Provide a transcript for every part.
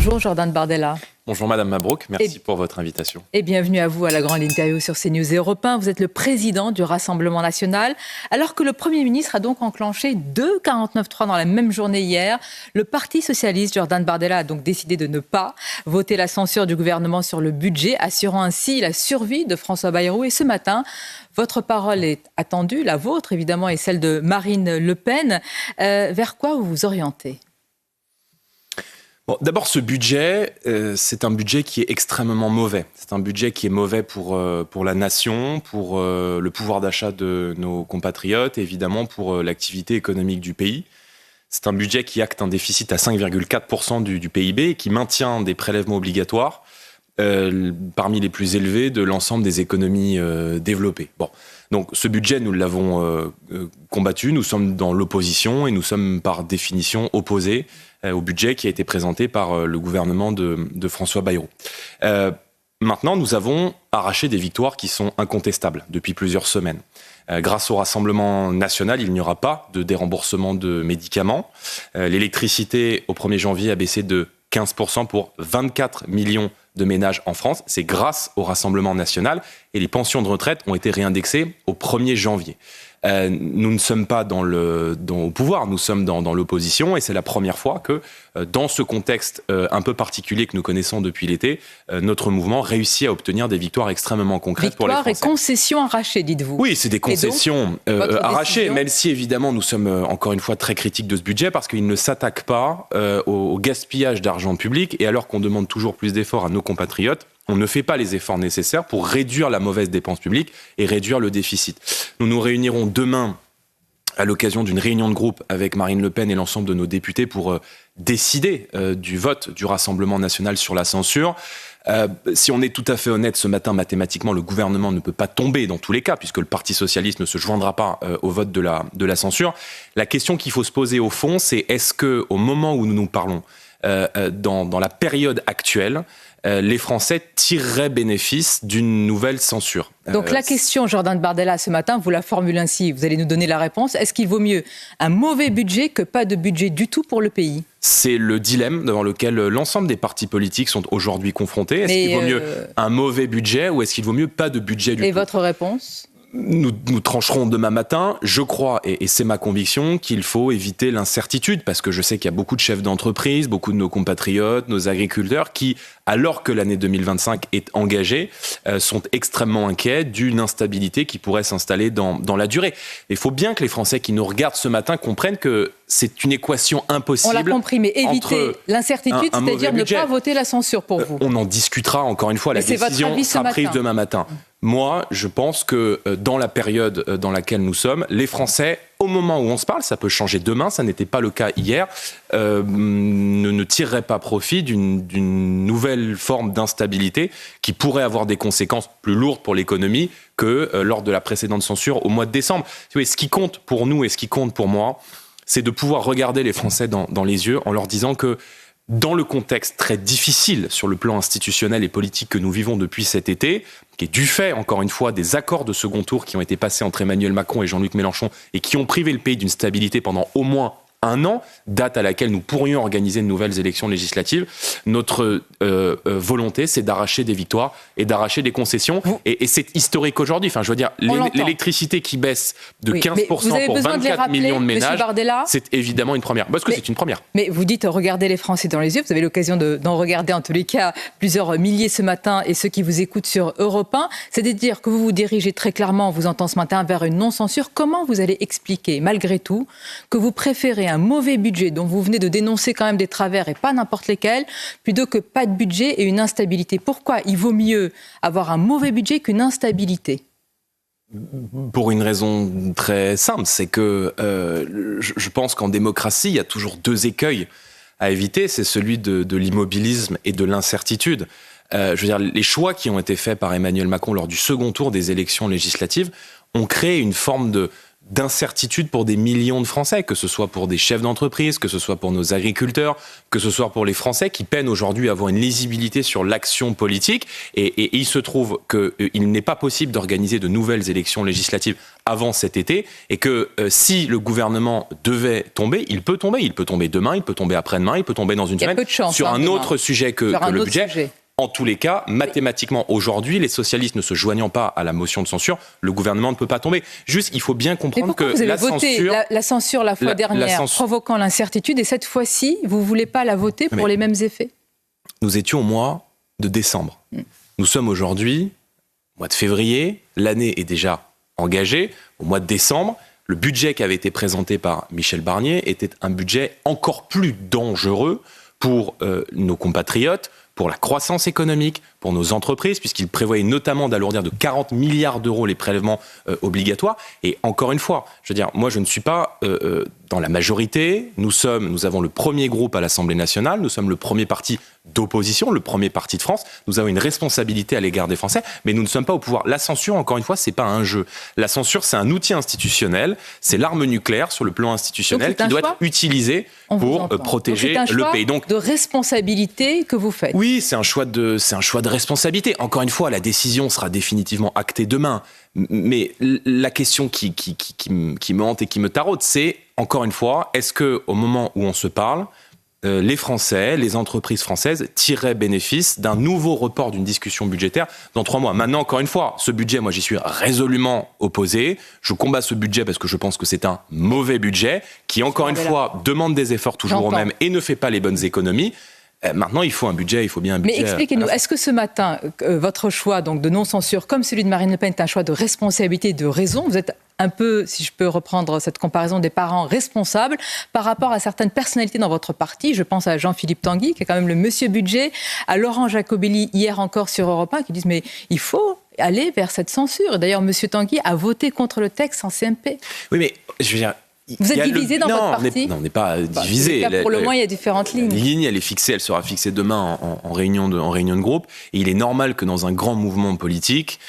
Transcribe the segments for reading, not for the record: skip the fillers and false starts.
Bonjour Jordan Bardella. Bonjour Madame Mabrouk, merci pour votre invitation. Et bienvenue à vous à la grande interview sur CNews et Europe 1. Vous êtes le président du Rassemblement national. Alors que le Premier ministre a donc enclenché 2 49.3 dans la même journée hier, le Parti socialiste, Jordan Bardella, a donc décidé de ne pas voter la censure du gouvernement sur le budget, assurant ainsi la survie de François Bayrou. Et ce matin, votre parole est attendue, la vôtre évidemment et celle de Marine Le Pen. Vers quoi vous vous orientez ? Bon, d'abord, ce budget, c'est un budget qui est extrêmement mauvais. C'est un budget qui est mauvais pour la nation, pour le pouvoir d'achat de nos compatriotes et évidemment pour l'activité économique du pays. C'est un budget qui acte un déficit à 5,4% du PIB et qui maintient des prélèvements obligatoires parmi les plus élevés de l'ensemble des économies développées. Bon. Donc ce budget, nous l'avons combattu, nous sommes dans l'opposition et nous sommes par définition opposés au budget qui a été présenté par le gouvernement de François Bayrou. Maintenant, nous avons arraché des victoires qui sont incontestables depuis plusieurs semaines. Grâce au Rassemblement national, il n'y aura pas de déremboursement de médicaments. L'électricité, au 1er janvier, a baissé de 15% pour 24 millions de ménages en France. C'est grâce au Rassemblement national et les pensions de retraite ont été réindexées au 1er janvier. Nous ne sommes pas au pouvoir, nous sommes dans l'opposition et c'est la première fois que dans ce contexte un peu particulier que nous connaissons depuis l'été, notre mouvement réussit à obtenir des victoires extrêmement concrètes pour les Français. Victoires et concessions arrachées, dites-vous. Oui, c'est des concessions arrachées, même si évidemment nous sommes encore une fois très critiques de ce budget parce qu'il ne s'attaque pas au gaspillage d'argent public et alors qu'on demande toujours plus d'efforts à nos compatriotes, on ne fait pas les efforts nécessaires pour réduire la mauvaise dépense publique et réduire le déficit. Nous nous réunirons demain à l'occasion d'une réunion de groupe avec Marine Le Pen et l'ensemble de nos députés pour décider du vote du Rassemblement national sur la censure. Si on est tout à fait honnête, ce matin, mathématiquement, le gouvernement ne peut pas tomber dans tous les cas, puisque le Parti socialiste ne se joindra pas au vote de la censure. La question qu'il faut se poser au fond, c'est est-ce qu'au moment où nous nous parlons, dans la période actuelle, les Français tireraient bénéfice d'une nouvelle censure. Donc la question, Jordan Bardella, ce matin, vous la formulez ainsi, vous allez nous donner la réponse. Est-ce qu'il vaut mieux un mauvais budget que pas de budget du tout pour le pays ? C'est le dilemme devant lequel l'ensemble des partis politiques sont aujourd'hui confrontés. Est-ce qu'il vaut mieux un mauvais budget ou est-ce qu'il vaut mieux pas de budget du tout ? Et votre réponse ? Nous trancherons demain matin. Je crois, et c'est ma conviction, qu'il faut éviter l'incertitude, parce que je sais qu'il y a beaucoup de chefs d'entreprise, beaucoup de nos compatriotes, nos agriculteurs, qui, alors que l'année 2025 est engagée, sont extrêmement inquiets d'une instabilité qui pourrait s'installer dans la durée. Il faut bien que les Français qui nous regardent ce matin comprennent que c'est une équation impossible. On l'a compris, mais éviter l'incertitude, c'est-à-dire ne pas voter la censure pour vous. On en discutera encore une fois, la décision sera prise demain matin. Moi, je pense que dans la période dans laquelle nous sommes, les Français, au moment où on se parle, ça peut changer demain, ça n'était pas le cas hier, ne tireraient pas profit d'une nouvelle forme d'instabilité qui pourrait avoir des conséquences plus lourdes pour l'économie que lors de la précédente censure au mois de décembre. Ce qui compte pour nous et ce qui compte pour moi, c'est de pouvoir regarder les Français dans les yeux en leur disant que dans le contexte très difficile sur le plan institutionnel et politique que nous vivons depuis cet été, qui est du fait, encore une fois, des accords de second tour qui ont été passés entre Emmanuel Macron et Jean-Luc Mélenchon et qui ont privé le pays d'une stabilité pendant au moins un an, date à laquelle nous pourrions organiser de nouvelles élections législatives. Notre volonté, c'est d'arracher des victoires et d'arracher des concessions. Et c'est historique aujourd'hui. Enfin, je veux dire, l'électricité qui baisse de 15% pour 24 millions de ménages, c'est évidemment une première. Parce que c'est une première. Mais vous dites, regardez les Français dans les yeux. Vous avez l'occasion d'en regarder, en tous les cas, plusieurs milliers ce matin et ceux qui vous écoutent sur Europe 1. C'est-à-dire que vous vous dirigez très clairement, on vous entend ce matin, vers une non-censure. Comment vous allez expliquer, malgré tout, que vous préférez un mauvais budget dont vous venez de dénoncer quand même des travers et pas n'importe lesquels, plutôt que pas de budget et une instabilité? Pourquoi il vaut mieux avoir un mauvais budget qu'une instabilité? Pour une raison très simple, c'est que je pense qu'en démocratie, il y a toujours deux écueils à éviter, c'est celui de l'immobilisme et de l'incertitude. Je veux dire, les choix qui ont été faits par Emmanuel Macron lors du second tour des élections législatives ont créé une forme de d'incertitude pour des millions de Français, que ce soit pour des chefs d'entreprise, que ce soit pour nos agriculteurs, que ce soit pour les Français qui peinent aujourd'hui à avoir une lisibilité sur l'action politique. Et il se trouve qu'il n'est pas possible d'organiser de nouvelles élections législatives avant cet été, et que si le gouvernement devait tomber, il peut tomber. Il peut tomber demain, il peut tomber après-demain, il peut tomber dans une semaine. Il y a peu de chance, sur un demain. autre sujet que le budget. Sujet. En tous les cas, mathématiquement, aujourd'hui, les socialistes ne se joignant pas à la motion de censure, le gouvernement ne peut pas tomber. Juste, il faut bien comprendre que vous avez la voté censure... la censure la fois dernière, provoquant l'incertitude, et cette fois-ci, vous ne voulez pas la voter pour les mêmes effets? Nous étions au mois de décembre. Nous sommes aujourd'hui, au mois de février, l'année est déjà engagée. Au mois de décembre, le budget qui avait été présenté par Michel Barnier était un budget encore plus dangereux pour nos compatriotes, pour la croissance économique, pour nos entreprises, puisqu'il prévoyait notamment d'alourdir de 40 milliards d'euros les prélèvements obligatoires. Et encore une fois, je veux dire, moi je ne suis pas dans la majorité. Nous avons le premier groupe à l'Assemblée nationale, nous sommes le premier parti d'opposition, le premier parti de France. Nous avons une responsabilité à l'égard des Français, mais nous ne sommes pas au pouvoir. La censure, encore une fois, c'est pas un jeu. La censure, c'est un outil institutionnel, c'est l'arme nucléaire sur le plan institutionnel qui doit être utilisé pour protéger le pays. Donc, de responsabilité que vous faites. Oui, c'est un choix de responsabilité. Encore une fois, la décision sera définitivement actée demain. Mais la question qui me hante et qui me taraude, c'est, encore une fois, est-ce qu'au moment où on se parle, les Français, les entreprises françaises tireraient bénéfice d'un nouveau report d'une discussion budgétaire dans 3 mois. Maintenant, encore une fois, ce budget, moi j'y suis résolument opposé. Je combats ce budget parce que je pense que c'est un mauvais budget qui, encore une fois, demande des efforts toujours aux mêmes et ne fait pas les bonnes économies. Maintenant, il faut un budget, il faut bien un budget. Mais expliquez-nous, est-ce que ce matin, votre choix donc, de non-censure, comme celui de Marine Le Pen, est un choix de responsabilité et de raison? Vous êtes un peu, si je peux reprendre cette comparaison, des parents responsables par rapport à certaines personnalités dans votre parti. Je pense à Jean-Philippe Tanguy, qui est quand même le monsieur budget, à Laurent Jacobelli, hier encore sur Europe 1, qui disent mais il faut aller vers cette censure. D'ailleurs, monsieur Tanguy a voté contre le texte en CMP. Oui, mais je veux dire... Vous êtes divisé dans votre parti? Non, on n'est pas divisé. Pour le moins, il y a différentes lignes. La ligne, elle est fixée, elle sera fixée demain en réunion de groupe. Et il est normal que dans un grand mouvement politique,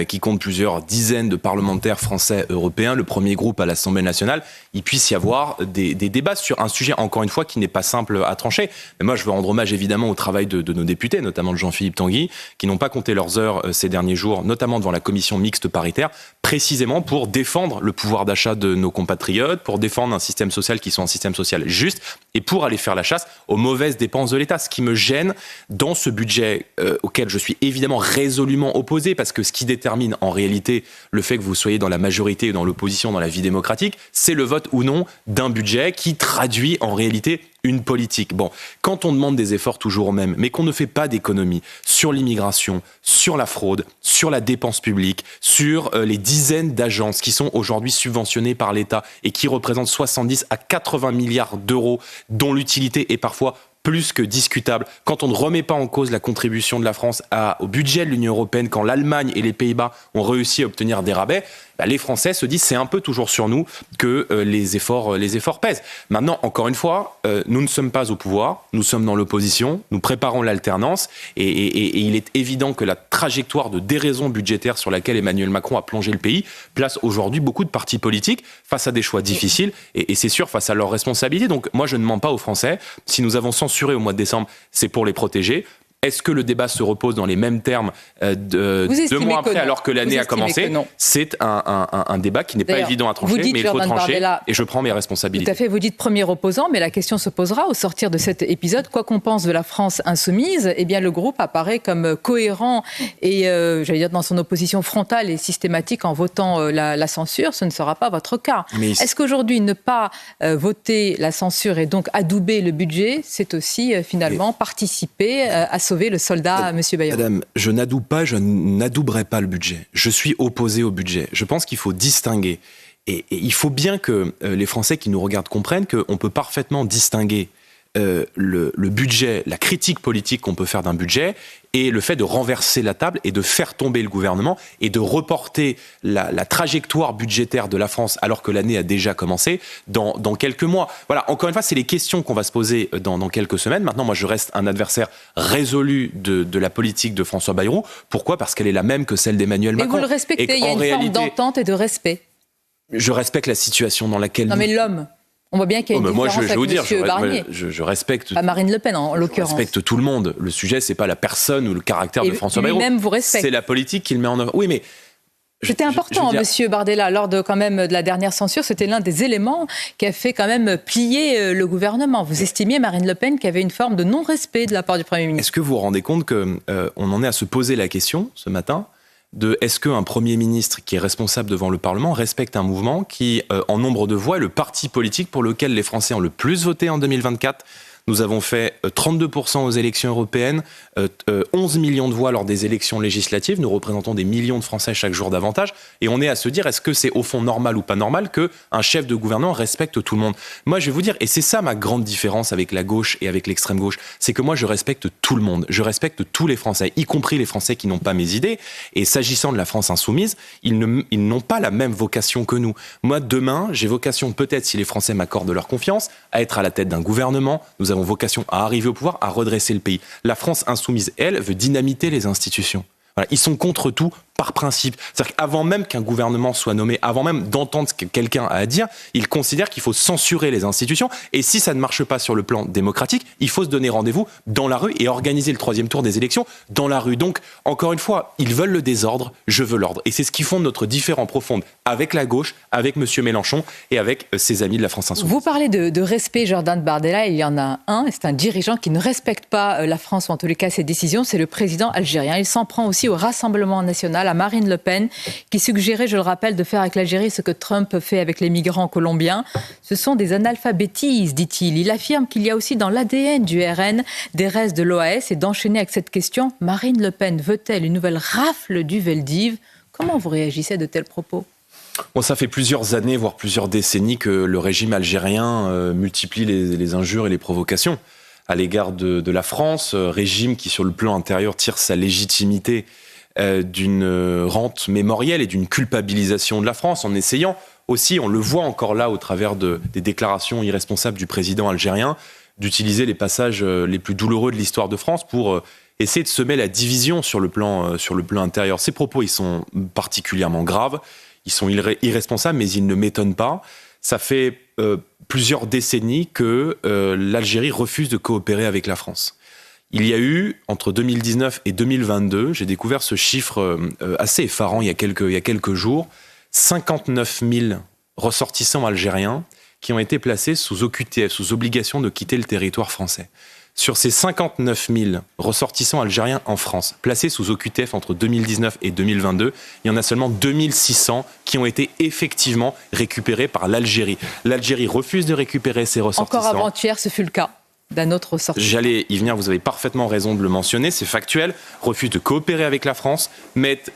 qui compte plusieurs dizaines de parlementaires français, européens, le premier groupe à l'Assemblée nationale, il puisse y avoir des débats sur un sujet, encore une fois, qui n'est pas simple à trancher. Mais moi, je veux rendre hommage évidemment au travail de nos députés, notamment de Jean-Philippe Tanguy, qui n'ont pas compté leurs heures ces derniers jours, notamment devant la commission mixte paritaire, précisément pour défendre le pouvoir d'achat de nos compatriotes, pour défendre un système social qui soit un système social juste et pour aller faire la chasse aux mauvaises dépenses de l'État. Ce qui me gêne dans ce budget auquel je suis évidemment résolument opposé, parce que ce qui détermine en réalité le fait que vous soyez dans la majorité ou dans l'opposition dans la vie démocratique, c'est le vote ou non d'un budget qui traduit en réalité une politique. Bon, quand on demande des efforts toujours aux mêmes, mais qu'on ne fait pas d'économies sur l'immigration, sur la fraude, sur la dépense publique, sur les dizaines d'agences qui sont aujourd'hui subventionnées par l'État et qui représentent 70 à 80 milliards d'euros, dont l'utilité est parfois plus que discutable, quand on ne remet pas en cause la contribution de la France au budget de l'Union européenne, quand l'Allemagne et les Pays-Bas ont réussi à obtenir des rabais, les Français se disent c'est un peu toujours sur nous que les efforts pèsent. Maintenant, encore une fois, nous ne sommes pas au pouvoir, nous sommes dans l'opposition, nous préparons l'alternance et il est évident que la trajectoire de déraison budgétaire sur laquelle Emmanuel Macron a plongé le pays place aujourd'hui beaucoup de partis politiques face à des choix difficiles et c'est sûr face à leurs responsabilités. Donc moi je ne mens pas aux Français. Si nous avons censuré au mois de décembre, c'est pour les protéger. Est-ce que le débat se repose dans les mêmes termes 2 mois après, alors que l'année a commencé? C'est un débat qui n'est pas évident à trancher, mais il faut trancher, et je prends mes responsabilités. Tout à fait, vous dites premier opposant, mais la question se posera au sortir de cet épisode. Quoi qu'on pense de la France insoumise, eh bien le groupe apparaît comme cohérent et, j'allais dire, dans son opposition frontale et systématique en votant la censure. Ce ne sera pas votre cas. Est-ce qu'aujourd'hui, ne pas voter la censure et donc adouber le budget, c'est aussi finalement participer à sauver le soldat, M. Bayrou? Madame, je n'adoube pas, je n'adouberai pas le budget. Je suis opposé au budget. Je pense qu'il faut distinguer. Et il faut bien que les Français qui nous regardent comprennent qu'on peut parfaitement distinguer le budget, la critique politique qu'on peut faire d'un budget et le fait de renverser la table et de faire tomber le gouvernement et de reporter la trajectoire budgétaire de la France alors que l'année a déjà commencé dans quelques mois. Voilà, encore une fois, c'est les questions qu'on va se poser dans quelques semaines. Maintenant, moi, je reste un adversaire résolu de la politique de François Bayrou. Pourquoi ? Parce qu'elle est la même que celle d'Emmanuel Macron. Et vous le respectez, il y a une forme d'entente et de respect. Je respecte la situation dans laquelle... Non, mais l'homme, on voit bien qu'il y a une différence avec M. Barnier. Je respecte... Pas Marine Le Pen, en l'occurrence. Je respecte tout le monde. Le sujet, c'est pas la personne ou le caractère de François Bayrou. Lui-même vous respecte. C'est la politique qu'il met en œuvre. Oui, mais... C'était important, Monsieur Bardella, lors de la dernière censure, c'était l'un des éléments qui a fait quand même plier le gouvernement. Vous estimiez, Marine Le Pen, qu'il y avait une forme de non-respect de la part du Premier ministre. Est-ce que vous vous rendez compte qu'on en est à se poser la question, ce matin, de est-ce qu'un Premier ministre qui est responsable devant le Parlement respecte un mouvement qui, en nombre de voix, est le parti politique pour lequel les Français ont le plus voté en 2024 ? Nous avons fait 32% aux élections européennes, 11 millions de voix lors des élections législatives. Nous représentons des millions de Français chaque jour davantage. Et on est à se dire, est-ce que c'est au fond normal ou pas normal qu'un chef de gouvernement respecte tout le monde ? Moi, je vais vous dire, et c'est ça ma grande différence avec la gauche et avec l'extrême gauche, c'est que moi, je respecte tout le monde. Je respecte tous les Français, y compris les Français qui n'ont pas mes idées. Et s'agissant de la France insoumise, ils n'ont pas la même vocation que nous. Moi, demain, j'ai vocation, peut-être, si les Français m'accordent leur confiance, à être à la tête d'un gouvernement. Nous avons vocation à arriver au pouvoir, à redresser le pays. La France insoumise, elle, veut dynamiter les institutions. Voilà. Ils sont contre tout par principe. C'est-à-dire qu'avant même qu'un gouvernement soit nommé, avant même d'entendre ce que quelqu'un a à dire, ils considèrent qu'il faut censurer les institutions. Et si ça ne marche pas sur le plan démocratique, il faut se donner rendez-vous dans la rue et organiser le troisième tour des élections dans la rue. Donc, encore une fois, ils veulent le désordre, je veux l'ordre. Et c'est ce qui fonde notre différend profond avec la gauche, avec M. Mélenchon et avec ses amis de la France insoumise. Vous parlez de respect, Jordan Bardella. Il y en a un, c'est un dirigeant qui ne respecte pas la France, ou en tous les cas ses décisions, c'est le président algérien. Il s'en prend aussi au Rassemblement national, à Marine Le Pen, qui suggérait, je le rappelle, de faire avec l'Algérie ce que Trump fait avec les migrants colombiens. Ce sont des analphabétises, dit-il. Il affirme qu'il y a aussi dans l'ADN du RN des restes de l'OAS. Et d'enchaîner avec cette question, Marine Le Pen veut-elle une nouvelle rafle du Veldiv ? Comment vous réagissez à de tels propos ? Bon, ça fait plusieurs années, voire plusieurs décennies que le régime algérien multiplie les injures et les provocations à l'égard de la France, régime qui, sur le plan intérieur, tire sa légitimité d'une rente mémorielle et d'une culpabilisation de la France, en essayant aussi, on le voit encore là au travers des déclarations irresponsables du président algérien, d'utiliser les passages les plus douloureux de l'histoire de France pour essayer de semer la division sur le plan intérieur. Ces propos, ils sont particulièrement graves, ils sont irresponsables, mais ils ne m'étonnent pas. Ça fait plusieurs décennies que l'Algérie refuse de coopérer avec la France. Il y a eu, entre 2019 et 2022, j'ai découvert ce chiffre assez effarant il y a quelques jours, 59 000 ressortissants algériens qui ont été placés sous OQTF, sous obligation de quitter le territoire français. Sur ces 59 000 ressortissants algériens en France, placés sous OQTF entre 2019 et 2022, il y en a seulement 2600 qui ont été effectivement récupérés par l'Algérie. L'Algérie refuse de récupérer ces ressortissants. Encore avant-hier, ce fut le cas d'un autre ressortissant. J'allais y venir, vous avez parfaitement raison de le mentionner, c'est factuel, refuse de coopérer avec la France, mettent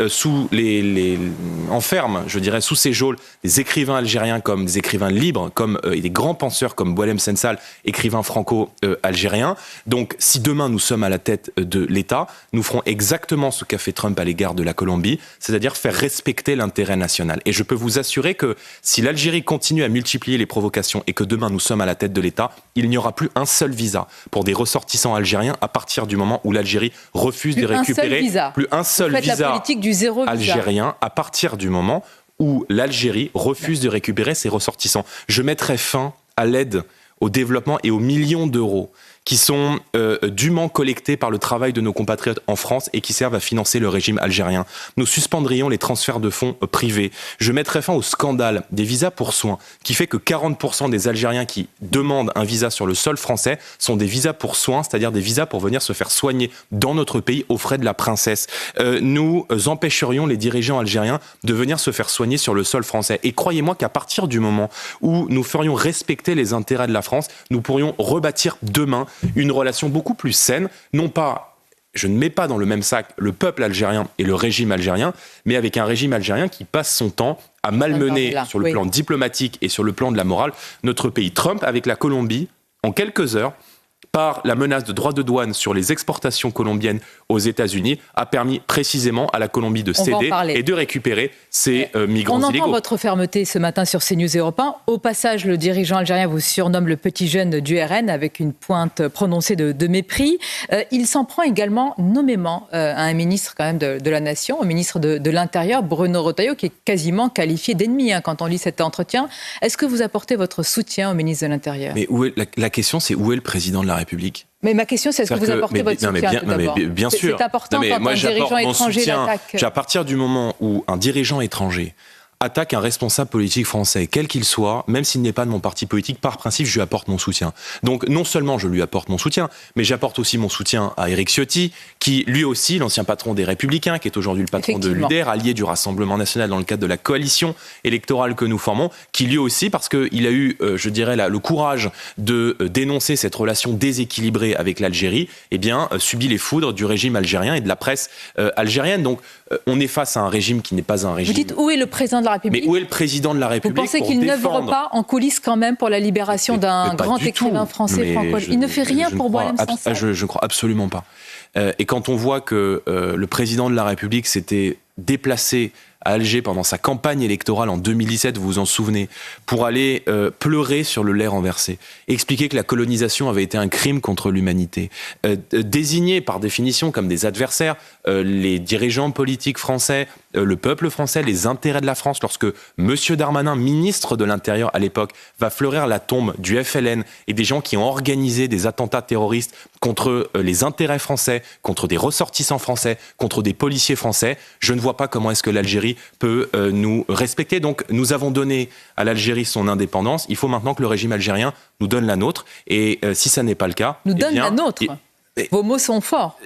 enferme, je dirais, sous ses geôles des écrivains algériens comme des écrivains libres, comme des grands penseurs comme Boualem Sensal, écrivain franco-algérien. Donc, si demain nous sommes à la tête de l'État, nous ferons exactement ce qu'a fait Trump à l'égard de la Colombie, c'est-à-dire faire respecter l'intérêt national. Et je peux vous assurer que si l'Algérie continue à multiplier les provocations et que demain nous sommes à la tête de l'État, il n'y aura plus un seul visa pour des ressortissants algériens à partir du moment où l'Algérie refuse de récupérer plus un seul visa la politique du zéro visa algérien à partir du moment où l'Algérie refuse de récupérer ses ressortissants. Je mettrai fin à l'aide au développement et aux millions d'euros qui sont dûment collectés par le travail de nos compatriotes en France et qui servent à financer le régime algérien. Nous suspendrions les transferts de fonds privés. Je mettrai fin au scandale des visas pour soins, qui fait que 40% des Algériens qui demandent un visa sur le sol français sont des visas pour soins, c'est-à-dire des visas pour venir se faire soigner dans notre pays aux frais de la princesse. Nous empêcherions les dirigeants algériens de venir se faire soigner sur le sol français. Et croyez-moi qu'à partir du moment où nous ferions respecter les intérêts de la France, nous pourrions rebâtir demain une relation beaucoup plus saine, non pas, je ne mets pas dans le même sac le peuple algérien et le régime algérien, mais avec un régime algérien qui passe son temps à malmener sur le plan diplomatique et sur le plan de la morale notre pays. Trump, avec la Colombie, en quelques heures, par la menace de droits de douane sur les exportations colombiennes aux États-Unis a permis précisément à la Colombie de céder et de récupérer ces migrants illégaux. On entend votre fermeté ce matin sur CNews et Europe 1. Au passage, le dirigeant algérien vous surnomme le petit jeune du RN avec une pointe prononcée de mépris. Il s'en prend également nommément à un ministre quand même de la Nation, au ministre de l'Intérieur, Bruno Retailleau, qui est quasiment qualifié d'ennemi quand on lit cet entretien. Est-ce que vous apportez votre soutien au ministre de l'Intérieur ? Mais la question, c'est où est le président de la République ? Mais ma question, c'est est-ce que vous apportez votre soutien tout d'abord ? Bien sûr. C'est important quand un dirigeant étranger l'attaque. À partir du moment où un dirigeant étranger attaque un responsable politique français, quel qu'il soit, même s'il n'est pas de mon parti politique, par principe, je lui apporte mon soutien. Donc, non seulement je lui apporte mon soutien, mais j'apporte aussi mon soutien à Éric Ciotti, qui, lui aussi, l'ancien patron des Républicains, qui est aujourd'hui le patron de l'UDER, allié du Rassemblement national dans le cadre de la coalition électorale que nous formons, qui lui aussi, parce qu'il a eu, je dirais, le courage de dénoncer cette relation déséquilibrée avec l'Algérie, eh bien, subit les foudres du régime algérien et de la presse algérienne. Donc, on est face à un régime qui n'est pas un régime... Vous dites, où est le président de la République ? Mais où est le président de la République ? Vous pensez qu'il n'œuvre pas en coulisses quand même pour la libération d'un grand écrivain français francophone ? Il ne fait rien pour Boualem Sansal ? Je ne crois absolument pas. Et quand on voit que le président de la République s'était déplacé à Alger pendant sa campagne électorale en 2017, vous vous en souvenez, pour aller pleurer sur le lait renversé, expliquer que la colonisation avait été un crime contre l'humanité, désigner par définition comme des adversaires les dirigeants politiques français, le peuple français, les intérêts de la France, lorsque M. Darmanin, ministre de l'Intérieur à l'époque, va fleurir la tombe du FLN et des gens qui ont organisé des attentats terroristes contre les intérêts français, contre des ressortissants français, contre des policiers français, je ne vois pas comment est-ce que l'Algérie peut nous respecter. Donc nous avons donné à l'Algérie son indépendance, il faut maintenant que le régime algérien nous donne la nôtre, et si ça n'est pas le cas... Nous donne la nôtre. Vos mots sont forts.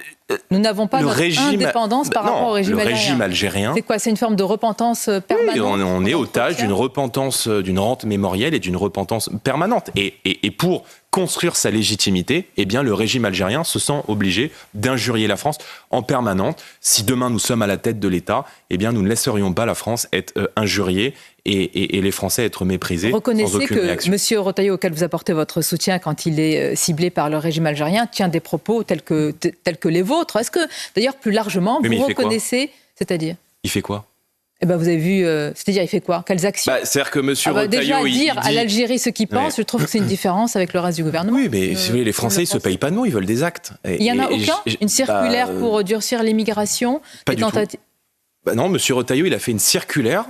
Nous n'avons pas notre indépendance par rapport au régime algérien. Le régime algérien... C'est quoi ? C'est une forme de repentance permanente ? Oui, on est otage d'une repentance, d'une rente mémorielle et d'une repentance permanente. Et pour construire sa légitimité, eh bien, le régime algérien se sent obligé d'injurier la France en permanence. Si demain nous sommes à la tête de l'État, eh bien, nous ne laisserions pas la France être injuriée et les Français être méprisés. Reconnaissez que M. Retailleau, auquel vous apportez votre soutien quand il est ciblé par le régime algérien, tient des propos tels que les vôtres. Est-ce que, d'ailleurs, plus largement, vous reconnaissez... C'est-à-dire ? Il fait quoi ? Eh ben, vous avez vu, c'est-à-dire, il fait quoi ? Quelles actions ? C'est-à-dire que M. Retailleau... Déjà, dire à l'Algérie ce qu'il pense, je trouve que c'est une différence avec le reste du gouvernement. Oui, mais si vous voulez, les Français, ils ne se payent pas de mots, ils veulent des actes. Il n'y en a aucun ? Une circulaire pour durcir l'immigration ? Pas du tout. Non, M. Retailleau, il a fait une circulaire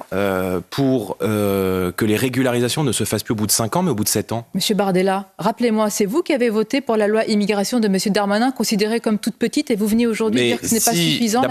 pour que les régularisations ne se fassent plus au bout de 5 ans, mais au bout de 7 ans. Monsieur Bardella, rappelez-moi, c'est vous qui avez voté pour la loi immigration de M. Darmanin, considérée comme toute petite, et vous venez aujourd'hui dire que ce n'est pas suffisant,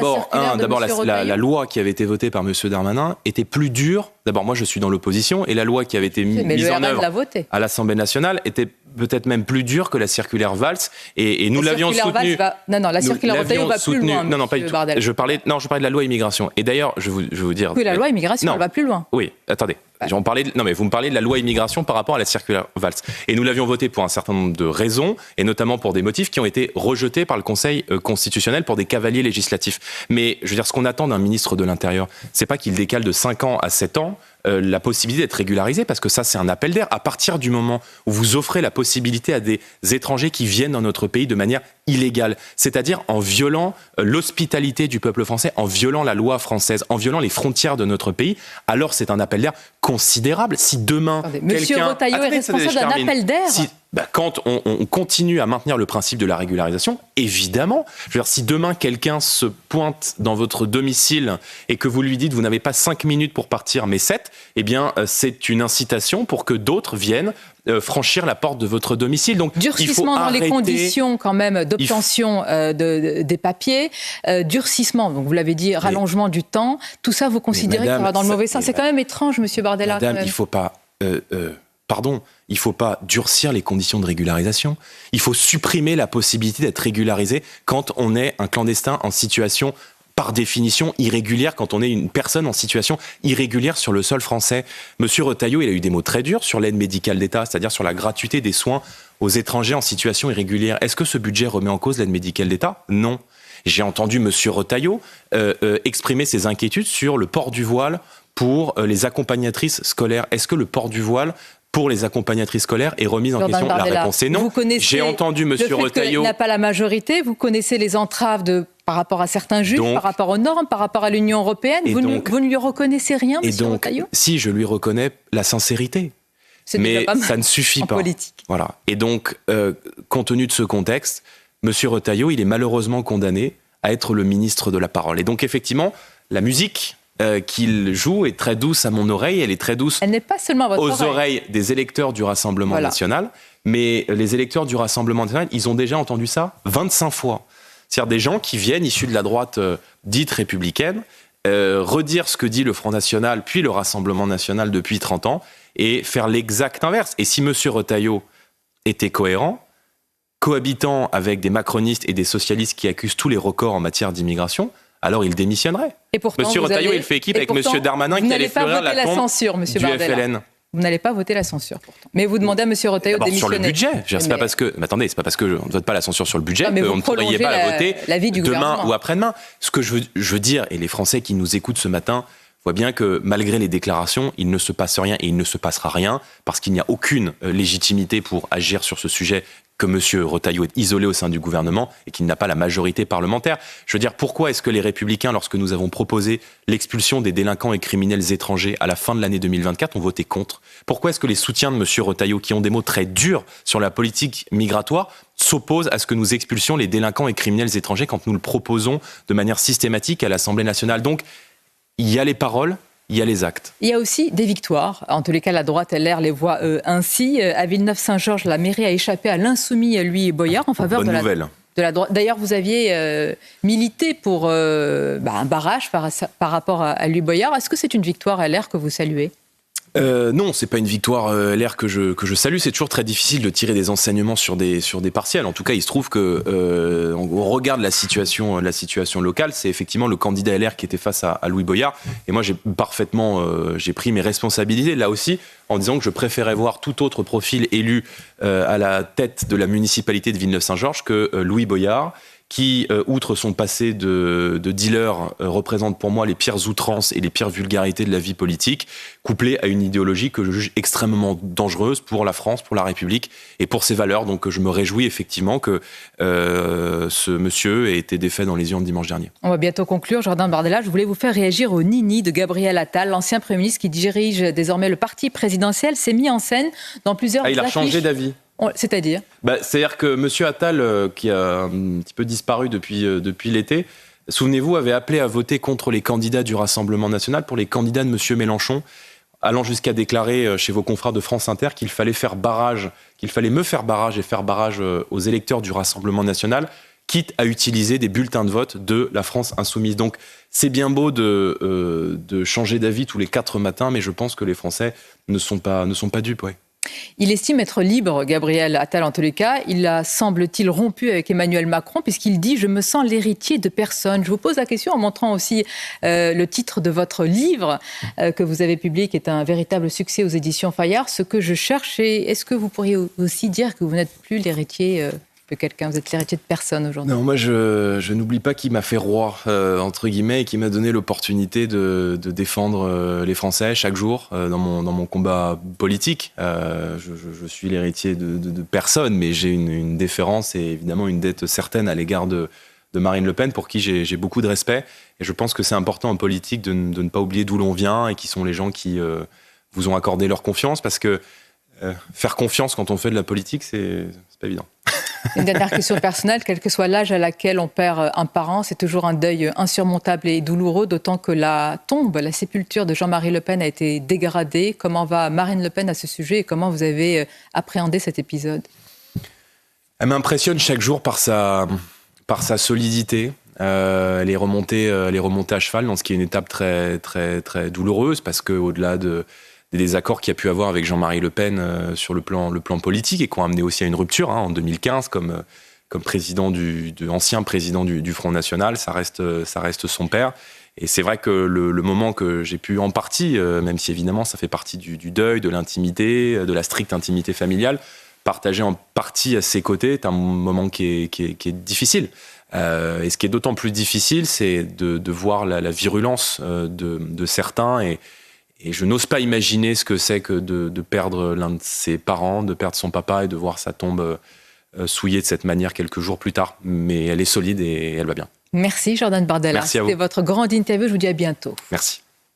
la loi qui avait été votée par M. Darmanin était plus dure. D'abord, moi, je suis dans l'opposition, et la loi qui avait été mise en œuvre à l'Assemblée nationale était peut-être même plus dure que la circulaire Valls, et nous l'avions soutenue. Non, la circulaire Retailleau va plus loin. Non, pas du tout. Je parlais de la loi immigration. Et d'ailleurs, je vais vous dire... Oui, la loi immigration, elle va plus loin. Oui, attendez. Mais vous me parlez de la loi immigration par rapport à la circulaire Valls. Et nous l'avions votée pour un certain nombre de raisons, et notamment pour des motifs qui ont été rejetés par le Conseil constitutionnel pour des cavaliers législatifs. Mais, je veux dire, ce qu'on attend d'un ministre de l'Intérieur, c'est pas qu'il décale de 5 ans à 7 ans la possibilité d'être régularisé, parce que ça, c'est un appel d'air. À partir du moment où vous offrez la possibilité à des étrangers qui viennent dans notre pays de manière illégale, c'est-à-dire en violant l'hospitalité du peuple français, en violant la loi française, en violant les frontières de notre pays, alors c'est un appel d'air considérable. Si demain... Monsieur Retailleau est responsable d'un appel d'air. Quand on continue à maintenir le principe de la régularisation, évidemment, je veux dire, si demain quelqu'un se pointe dans votre domicile et que vous lui dites vous n'avez pas 5 minutes pour partir mais 7, eh bien c'est une incitation pour que d'autres viennent franchir la porte de votre domicile. Donc, durcissement dans les conditions quand même d'obtention des papiers, durcissement, donc vous l'avez dit, rallongement du temps, tout ça vous considérez que ça va dans le mauvais sens. C'est quand même étrange, monsieur Bardella. Madame, il ne faut pas... il ne faut pas durcir les conditions de régularisation. Il faut supprimer la possibilité d'être régularisé quand on est un clandestin en situation, par définition, irrégulière, quand on est une personne en situation irrégulière sur le sol français. Monsieur Retailleau, il a eu des mots très durs sur l'aide médicale d'État, c'est-à-dire sur la gratuité des soins aux étrangers en situation irrégulière. Est-ce que ce budget remet en cause l'aide médicale d'État ? Non. J'ai entendu monsieur Retailleau exprimer ses inquiétudes sur le port du voile pour les accompagnatrices scolaires. Est-ce que le port du voile pour les accompagnatrices scolaires est remise en question. La réponse est non. J'ai entendu M. Retailleau. Il n'a pas la majorité. Vous connaissez les entraves par rapport à certains juges, par rapport aux normes, par rapport à l'Union européenne. Vous ne lui reconnaissez rien, M. Retailleau ? Si, je lui reconnais la sincérité. Mais ça ne suffit pas. Politique. Voilà. Et donc, compte tenu de ce contexte, M. Retailleau, il est malheureusement condamné à être le ministre de la parole. Et donc, effectivement, la musique qu'il joue est très douce à mon oreille. Elle est très douce elle n'est pas seulement à votre oreilles des électeurs du Rassemblement national. Mais les électeurs du Rassemblement national, ils ont déjà entendu ça 25 fois. C'est-à-dire des gens qui viennent, issus de la droite dite républicaine, redire ce que dit le Front National, puis le Rassemblement national depuis 30 ans, et faire l'exact inverse. Et si M. Retailleau était cohérent, cohabitant avec des macronistes et des socialistes qui accusent tous les records en matière d'immigration, alors il démissionnerait. Et pourtant, M. Retailleau, il fait équipe avec M. Darmanin qui allait fleurir la tombe du FLN. Vous n'allez pas voter la censure, pourtant. Mais vous demandez à M. Retailleau de démissionner. Sur le budget. C'est pas parce que... Mais attendez, c'est pas parce qu'on ne vote pas la censure sur le budget qu'on ne pourrait pas la voter demain ou après-demain. Ce que je veux dire, et les Français qui nous écoutent ce matin voient bien que malgré les déclarations, il ne se passe rien et il ne se passera rien parce qu'il n'y a aucune légitimité pour agir sur ce sujet, que M. Retailleau est isolé au sein du gouvernement et qu'il n'a pas la majorité parlementaire. Je veux dire, pourquoi est-ce que les Républicains, lorsque nous avons proposé l'expulsion des délinquants et criminels étrangers à la fin de l'année 2024, ont voté contre ? Pourquoi est-ce que les soutiens de M. Retailleau, qui ont des mots très durs sur la politique migratoire, s'opposent à ce que nous expulsions les délinquants et criminels étrangers quand nous le proposons de manière systématique à l'Assemblée nationale ? Donc, il y a les paroles, il y a les actes. Il y a aussi des victoires. En tous les cas, la droite LR les voit ainsi. À Villeneuve-Saint-Georges, la mairie a échappé à l'insoumis Louis Boyard en faveur de la droite. D'ailleurs, vous aviez milité pour un barrage par rapport à Louis Boyard. Est-ce que c'est une victoire LR que vous saluez ? Non, c'est pas une victoire LR que je salue. C'est toujours très difficile de tirer des enseignements sur des partiels. En tout cas, il se trouve que on regarde la situation locale. C'est effectivement le candidat LR qui était face à Louis Boyard. Et moi, j'ai pris mes responsabilités là aussi en disant que je préférais voir tout autre profil élu à la tête de la municipalité de Villeneuve-Saint-Georges que Louis Boyard, qui, outre son passé de dealer, représente pour moi les pires outrances et les pires vulgarités de la vie politique, couplé à une idéologie que je juge extrêmement dangereuse pour la France, pour la République et pour ses valeurs. Donc je me réjouis effectivement que ce monsieur ait été défait dans les urnes dimanche dernier. On va bientôt conclure. Jordan Bardella, je voulais vous faire réagir au nini de Gabriel Attal. L'ancien Premier ministre qui dirige désormais le parti présidentiel s'est mis en scène dans plusieurs affiches. Il a changé d'avis. C'est-à-dire c'est-à-dire que M. Attal, qui a un petit peu disparu depuis l'été, souvenez-vous, avait appelé à voter contre les candidats du Rassemblement national pour les candidats de M. Mélenchon, allant jusqu'à déclarer chez vos confrères de France Inter qu'il fallait me faire barrage et faire barrage aux électeurs du Rassemblement national, quitte à utiliser des bulletins de vote de la France insoumise. Donc c'est bien beau de changer d'avis tous les 4 matins, mais je pense que les Français ne sont pas dupes, ouais. Il estime être libre, Gabriel Attal en tous les cas. Il a, semble-t-il, rompu avec Emmanuel Macron puisqu'il dit « Je me sens l'héritier de personne ». Je vous pose la question en montrant aussi le titre de votre livre que vous avez publié, qui est un véritable succès aux éditions Fayard. Ce que je cherche, est-ce que vous pourriez aussi dire que vous n'êtes plus l'héritier de quelqu'un, vous êtes l'héritier de personne aujourd'hui? Non, moi je n'oublie pas qui m'a fait roi, entre guillemets, et qui m'a donné l'opportunité de défendre les Français chaque jour dans mon combat politique. Je suis l'héritier de personne, mais j'ai une déférence et évidemment une dette certaine à l'égard de Marine Le Pen, pour qui j'ai beaucoup de respect. Et je pense que c'est important en politique de ne pas oublier d'où l'on vient et qui sont les gens qui vous ont accordé leur confiance, parce que faire confiance quand on fait de la politique, c'est pas évident. Une dernière question personnelle, quel que soit l'âge à laquelle on perd un parent, c'est toujours un deuil insurmontable et douloureux, d'autant que la sépulture de Jean-Marie Le Pen a été dégradée. Comment va Marine Le Pen à ce sujet et comment vous avez appréhendé cet épisode? Elle m'impressionne chaque jour par sa solidité. Elle est remontée à cheval dans ce qui est une étape très, très, très douloureuse, parce qu'au-delà des désaccords qu'il y a pu avoir avec Jean-Marie Le Pen sur le plan politique, et qui ont amené aussi à une rupture en 2015 comme ancien président du Front National, ça reste son père. Et c'est vrai que le moment que j'ai pu en partie, même si évidemment ça fait partie du deuil, de l'intimité, de la stricte intimité familiale, partager en partie à ses côtés est un moment qui est difficile. Et ce qui est d'autant plus difficile, c'est de voir la virulence de certains Et je n'ose pas imaginer ce que c'est que de perdre l'un de ses parents, de perdre son papa et de voir sa tombe souillée de cette manière quelques jours plus tard. Mais elle est solide et elle va bien. Merci Jordan Bardella. Merci à vous. C'était votre grande interview. Je vous dis à bientôt. Merci.